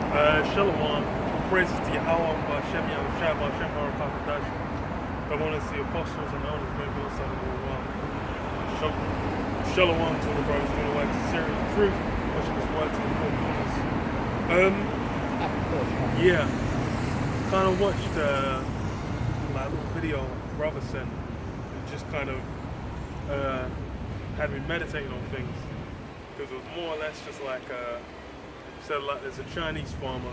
Shalom, praises to Yahweh, Shem Yahushua, Shem Barakatadash. I want to see apostles and elders, may be outside of the world. Shalom to the brothers doing the work of sincerity and truth, pushing this word to the four corners. Yeah, kind of watched like a little video brother sent. It just kind of had me meditating on things, because it was more or less just like so like there's a Chinese farmer,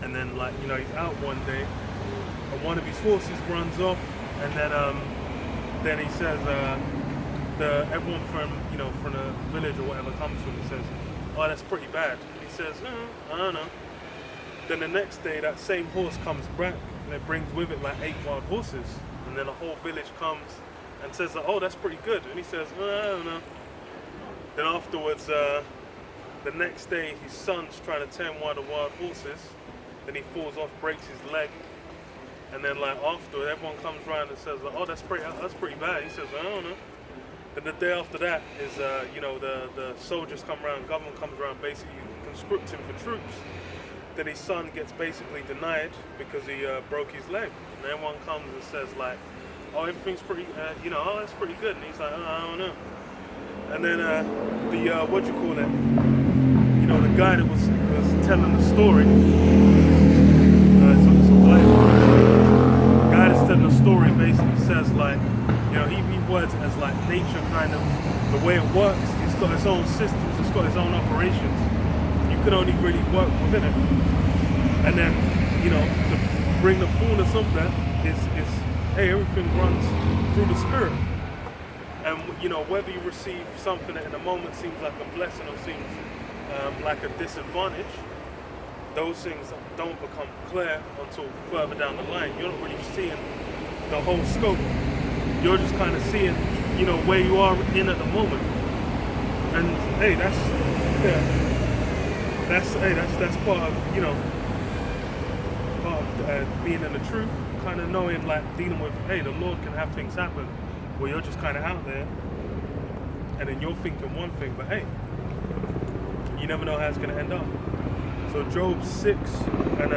and then like he's out one day, and one of his horses runs off, and then he says everyone from from the village or whatever comes to him and says, oh, that's pretty bad. And he says, I don't know. Then the next day that same horse comes back, and it brings with it like 8 wild horses, and then the whole village comes and says like, oh, that's pretty good. And he says, I don't know. Then afterwards, the next day, his son's trying to tame one of the wild horses. Then he falls off, breaks his leg, and then like after, everyone comes around and says, like, "Oh, that's pretty bad." He says, "I don't know." Then the day after that is, the soldiers come around, government comes around, basically conscripting for troops. Then his son gets basically denied because he broke his leg. And everyone comes and says like, "Oh, everything's pretty, oh, that's pretty good." And he's like, "Oh, I don't know." And then the guy that was telling the story, it's a black the guy that's telling the story basically says like, he words it as like nature kind of, the way it works, it's got its own systems, it's got its own operations. You can only really work within it. And then, to bring the fullness of that is hey, everything runs through the spirit. And whether you receive something that in the moment seems like a blessing or seems like a disadvantage, those things don't become clear until further down the line. You're not really seeing the whole scope. You're just kind of seeing, where you are in at the moment. And hey, that's part of, being in the truth, kind of knowing, like dealing with, hey, the Lord can have things happen where you're just kind of out there, and then you're thinking one thing, but hey, you never know how it's going to end up. So Job 6 and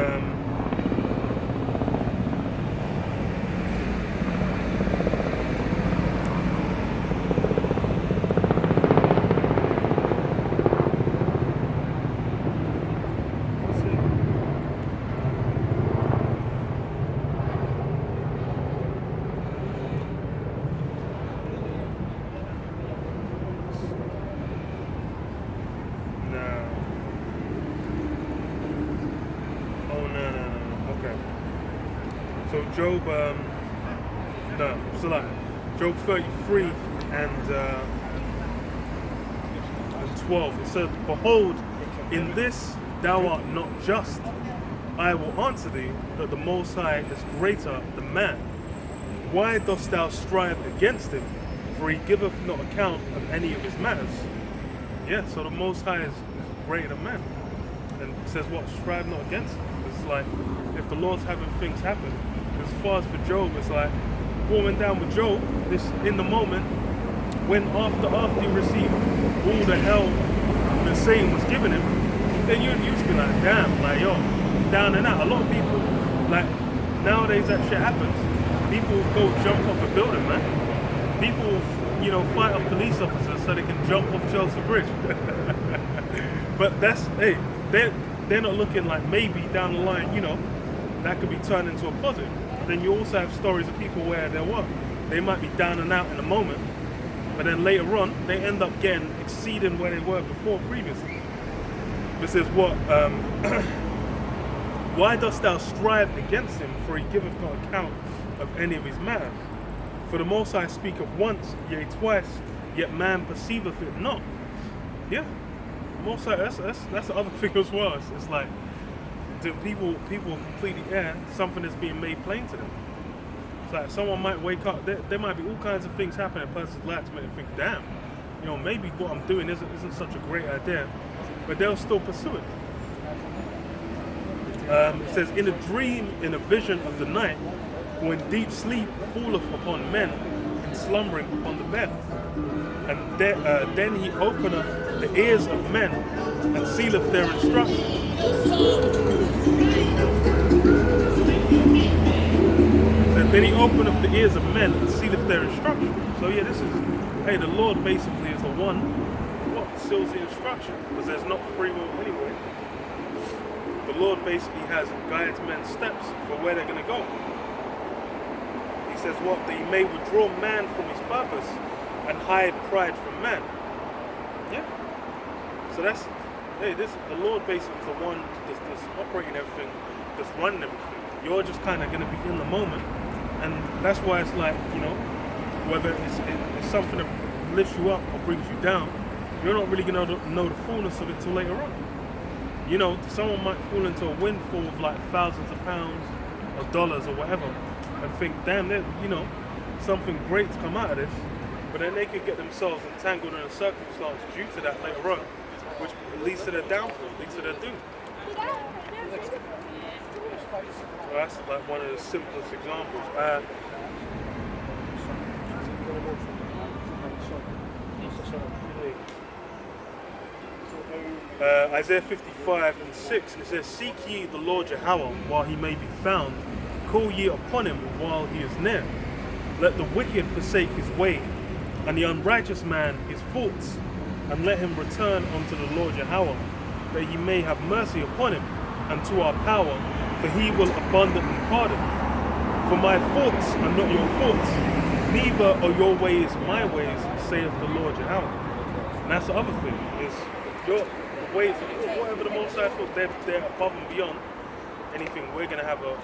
Job, Job 33 and 12. It says, "Behold, in this thou art not just. I will answer thee that the Most High is greater than man. Why dost thou strive against him? For he giveth not account of any of his matters." Yeah, so the Most High is greater than man. And it says what? Strive not against him. It's like, if the Lord's having things happen, as far as for Job, it's like, what went down with Job, this in the moment, when after he received all the hell that Satan was giving him, then you used to be like, damn, like, yo, down and out. A lot of people, like, nowadays that shit happens. People go jump off a building, man. People, fight off police officers so they can jump off Chelsea Bridge. But that's, hey, they're not looking like maybe down the line, that could be turned into a positive. Then you also have stories of people where they might be down and out in the moment, but then later on they end up getting exceeding where they were before previously. This is what why dost thou strive against him, for he giveth not account of any of his matters? For the Most High speaketh once, yea twice, yet man perceiveth it not. Yeah, Most High, that's the other thing as well. It's like, do people completely something that's being made plain to them. It's like someone might wake up, there might be all kinds of things happening in a person's life to make them think, damn, maybe what I'm doing isn't such a great idea, but they'll still pursue it. It says, in a dream, in a vision of the night, when deep sleep falleth upon men, and slumbering upon the bed, and then he openeth the ears of men, and sealeth their instruction. So then he openeth the ears of men and sealeth their instruction. So yeah, this is, hey, the Lord basically is the one what seals the instruction, because there's not free will anyway. The Lord basically guides men's steps for where they're going to go. He says what? That he may withdraw man from his purpose and hide pride from man. Yeah. So that's, hey, the Lord basically is the one that's operating everything, that's running everything. You're just kind of going to be in the moment. And that's why it's like, whether it's something that lifts you up or brings you down, you're not really going to know the fullness of it till later on. Someone might fall into a windfall of like thousands of pounds or dollars or whatever and think, damn, something great's come out of this. But then they could get themselves entangled in a circumstance due to that later on, which leads to their downfall, leads to their doom. So that's like one of the simplest examples. Isaiah 55:6, it says, "Seek ye the Lord Yahweh while he may be found, call ye upon him while he is near. Let the wicked forsake his way, and the unrighteous man his faults, and let him return unto the Lord Yahweh, that he may have mercy upon him, and to our power, for he will abundantly pardon. For my thoughts are not your thoughts, neither are your ways my ways, saith the Lord Yahweh." And that's the other thing, is your ways, whatever the Most High thought, they're above and beyond anything we're going to have a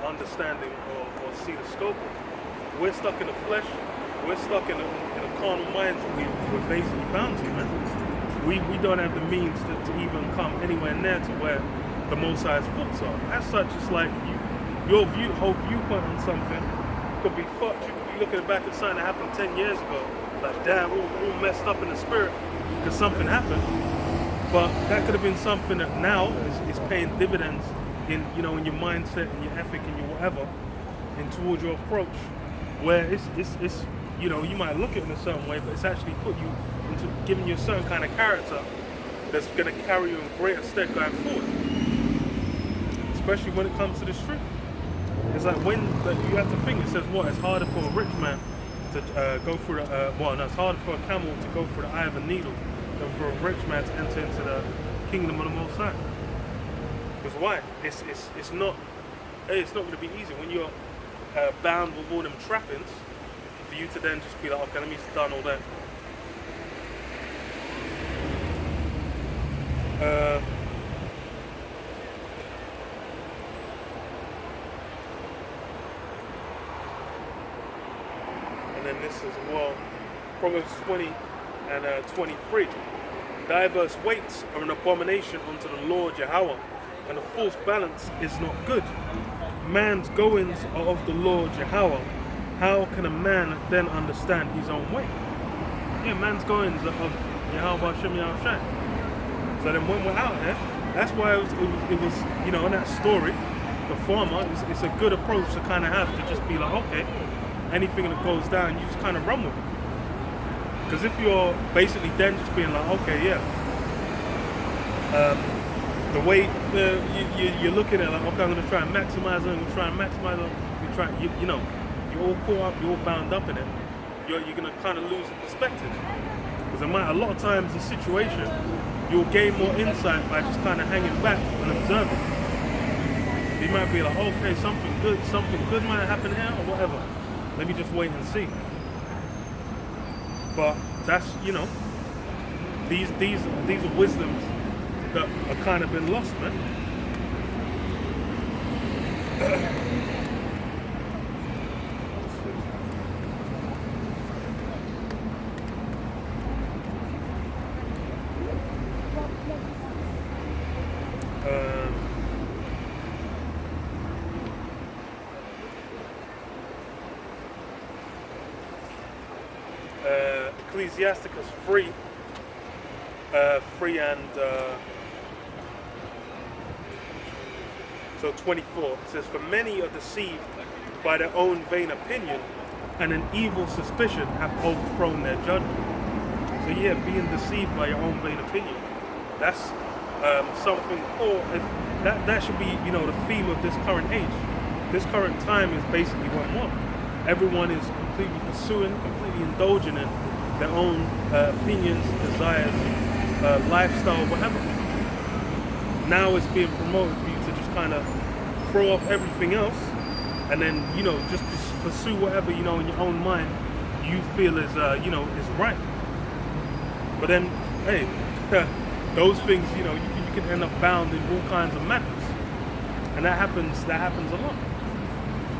understanding or see the scope of. We're stuck in the flesh, we're stuck in a carnal mind that we're basically bound to, man. We don't have the means to even come anywhere near to where the Most High's thoughts are. As such, it's like your whole viewpoint on something could be fucked. You could be looking back at something that happened 10 years ago, like damn, we're all messed up in the spirit because something happened. But that could have been something that now is paying dividends in in your mindset, in your ethic, in your whatever, and towards your approach. Where it's you might look at it in a certain way, but it's actually put you into giving you a certain kind of character that's going to carry you in greater stead going forward. Especially when it comes to this truth. It's like when you have to think, it says what? It's harder for a rich man to go through it's harder for a camel to go through the eye of a needle than for a rich man to enter into the kingdom of the Most High. Because why? It's not going to be easy when you're bound with all them trappings for you to then just be like, okay, let me just done all that. And then this as well, Proverbs 20 and 23. Diverse weights are an abomination unto the Lord Yahweh, and a false balance is not good. Man's goings are of the Lord Yahweh. How can a man then understand his own way? Yeah, man's goings are of Yahweh Hashem Yahushai. So then when we're out here, that's why it was in that story, the farmer, it's a good approach to kind of have to just be like, okay, anything that goes down, you just kind of run with it. Because if you're basically then just being like, okay, yeah, the way you're looking at it, like, okay, I'm going to try and maximize it, I'm going to try and maximize it, you're all caught up, you're all bound up in it, you're going to kind of lose the perspective. Because a lot of times the situation, you'll gain more insight by just kind of hanging back and observing. You might be like, okay, something good might happen here or whatever. Let me just wait and see. But that's, these are wisdoms that have kind of been lost, man. Ecclesiasticus 3 and so 24, it says, "For many are deceived by their own vain opinion, and an evil suspicion hath overthrown their judgment." So yeah, being deceived by your own vain opinion. That's something, or if that should be, you know, the theme of this current age. This current time is basically what? Everyone is completely pursuing, completely indulging in their own opinions, desires, lifestyle, whatever. Now it's being promoted for you to just kind of throw off everything else, and then, you know, just pursue whatever, you know, in your own mind you feel is, you know, is right. But then, hey, those things, you know, you can end up bound in all kinds of madness, and that happens a lot.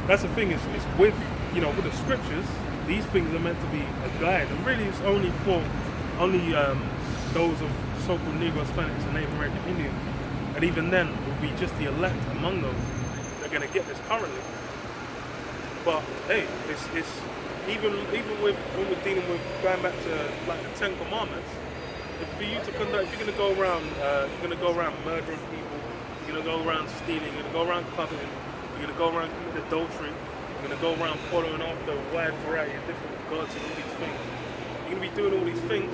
That's the thing, is with, you know, with the scriptures, these things are meant to be a guide, and really it's only for those of so-called Negro, Hispanics, and Native American Indians, and even then it will be just the elect among those that are going to get this currently. But hey, it's even with when we're dealing with going back to like the Ten Commandments, for you to conduct, if you're going to go around, murdering people, you're going to go around stealing, you're going to go around coveting, you're going to go around committing adultery, you're going to go around following after a wide variety of different gods and all these things. You're going to be doing all these things.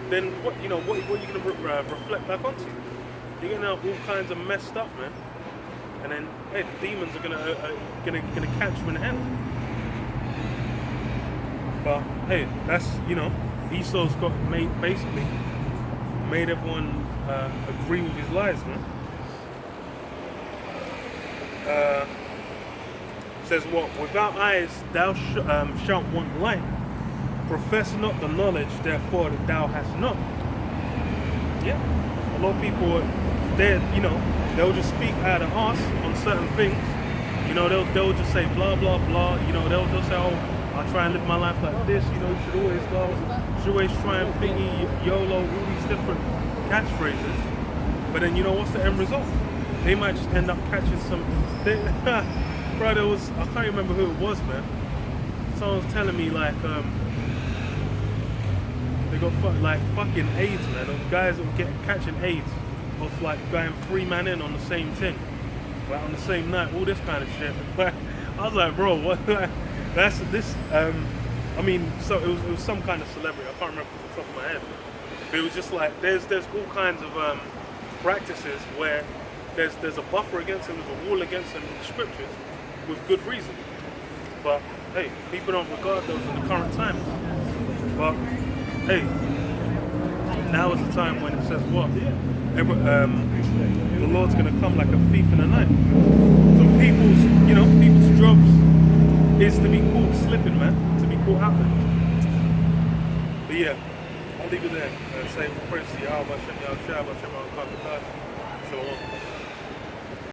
Then what are you going to reflect back onto you? You're going to have all kinds of messed up, man. And then, hey, the demons are gonna catch you in the end. But hey, that's, you know, Esau's basically made everyone agree with his lies, man. Says what? Without eyes thou shalt want light. Profess not the knowledge, therefore, that thou hast not. Yeah, a lot of people, you know, they'll just speak out of us on certain things. You know, they'll just say blah blah blah. You know, they'll say, oh, I'll try and live my life like this. You know, you should always go, you should always try and thingy, YOLO, all these different catchphrases. But then, you know, what's the end result? They might just end up catching some. Bro, I can't remember who it was, man. Someone was telling me like they got fucking AIDS, man. Those guys that were catching AIDS of like going 3 man in on the same thing, like on the same night, all this kind of shit. I was like, bro, what? That's this. I mean, so it was some kind of celebrity. I can't remember off the top of my head. But it was just like there's all kinds of practices where there's a buffer against them, there's a wall against them in the scriptures with good reason. But hey, people don't regard those in the current times. But hey, now is the time when it says what? The Lord's going to come like a thief in the night. So people's jobs is to be caught slipping, man, to be caught out there. But yeah, I'll leave it there. Say praise to Yahweh, Hashem Yahushua, Hashem Yahushua.